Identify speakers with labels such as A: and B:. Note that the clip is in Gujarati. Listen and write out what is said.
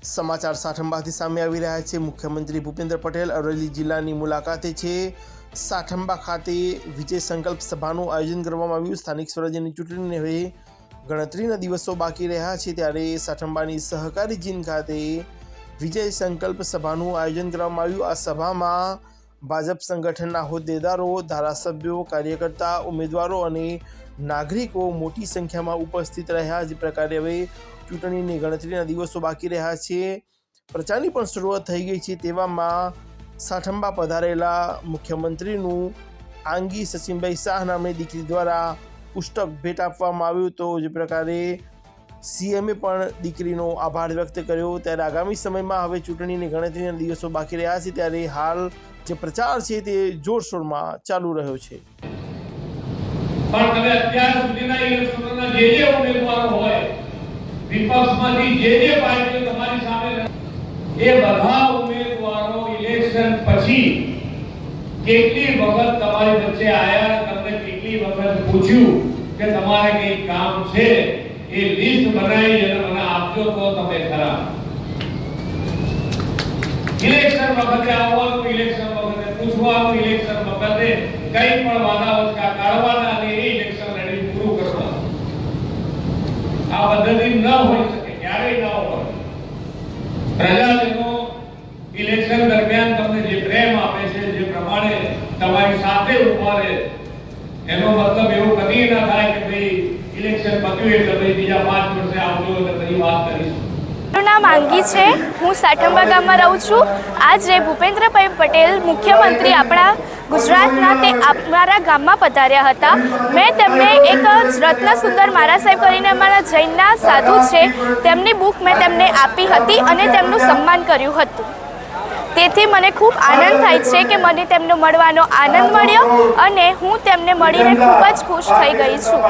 A: સમાચાર સાઠંબાથી સામે આવી રહ્યા છે। મુખ્યમંત્રી ભૂપેન્દ્ર પટેલ અરવલ્લી જિલ્લાની મુલાકાતે છે। સાઠંબા ખાતે વિજય સંકલ્પ સભાનું આયોજન કરવામાં આવ્યું। સ્થાનિક સ્વરાજ્યની ચૂંટણીને હવે ગણતરીના દિવસો બાકી રહ્યા છે, ત્યારે સાઠંબાની સહકારી જીન ખાતે વિજય સંકલ્પ સભાનું આયોજન કરવામાં આવ્યું। આ સભામાં ભાજપ સંગઠનના હોદ્દેદારો, ધારાસભ્યો, કાર્યકર્તા, ઉમેદવારો અને નાગરિકો મોટી સંખ્યામાં ઉપસ્થિત રહ્યા। જે પ્રકારે હવે ચૂંટણીની ગણતરીના દિવસો બાકી રહ્યા છે, પ્રચારની પણ શરૂઆત થઈ ગઈ છે। તેવામાં સાઠંબા પધારેલા મુખ્યમંત્રીનું આંગી સચિનભાઈ શાહ નામની દીકરી દ્વારા પુસ્તક ભેટ આપવામાં આવ્યું। તો જે પ્રકારે સીએમએ પણ દીકરીનો આભાર વ્યક્ત કર્યો। ત્યારે આગામી સમયમાં હવે ચૂંટણીની ગણતરીના દિવસો બાકી રહ્યા છે, ત્યારે હાલ જે પ્રચાર છે તે જોરશોરમાં ચાલુ રહ્યો છે।
B: પણ તમે અત્યાર સુધીના ઇલેક્શનોના જે ઉમેદવારો હોય, વિપક્ષમાંથી જે પાર્ટીઓ તમારી સામે, એ બધા ઉમેદવારો ઇલેક્શન પછી કેટલી વખત તમારી વચ્ચે આયા, તમને કેટલી વખત પૂછ્યું કે તમારે કઈ કામ છે, એ લિસ્ટ બનાવી અને મને આપજો તો તમે ખરા। ઇલેક્શન વખતે આવવાનું, ઇલેક્શન વખતે પૂછવાનું, ઇલેક્શન વખતે કઈ પણ વાદા વચકા કાઢવાના અને એ ઇલેક્શન લડી પૂરું કરવાનું। આ પદ્ધતિ ન હોઈ શકે, ક્યારેય ન હોય। પ્રજાજનો ઇલેક્શન દરમિયાન તમને જે પ્રેમ આપે છે, જે પ્રમાણે તમારી સાથે ઉભા રહે, એનો મતલબ એવું કદી ના થાય કે ભાઈ ઇલેક્શન પત્યું એટલે ભાઈ બીજા 5 વર્ષે આવજો એટલે પછી વાત કરીશું।
C: મારું નામ આંગી છે, હું સાઠંબા ગામમાં રહું છું। આજે ભૂપેન્દ્રભાઈ પટેલ મુખ્યમંત્રી આપણા ગુજરાતના તે અમારા ગામમાં પધાર્યા હતા। મેં તેમને એક રત્ન સુંદર મારા સાહેબ કરીને અમારા જૈનના સાધુ છે, તેમની બુક મેં તેમને આપી હતી અને તેમનું સન્માન કર્યું હતું। તેથી મને ખૂબ આનંદ થાય છે કે મને તેમને મળવાનો આનંદ મળ્યો અને હું તેમને મળીને ખૂબ જ ખુશ થઈ ગઈ છું।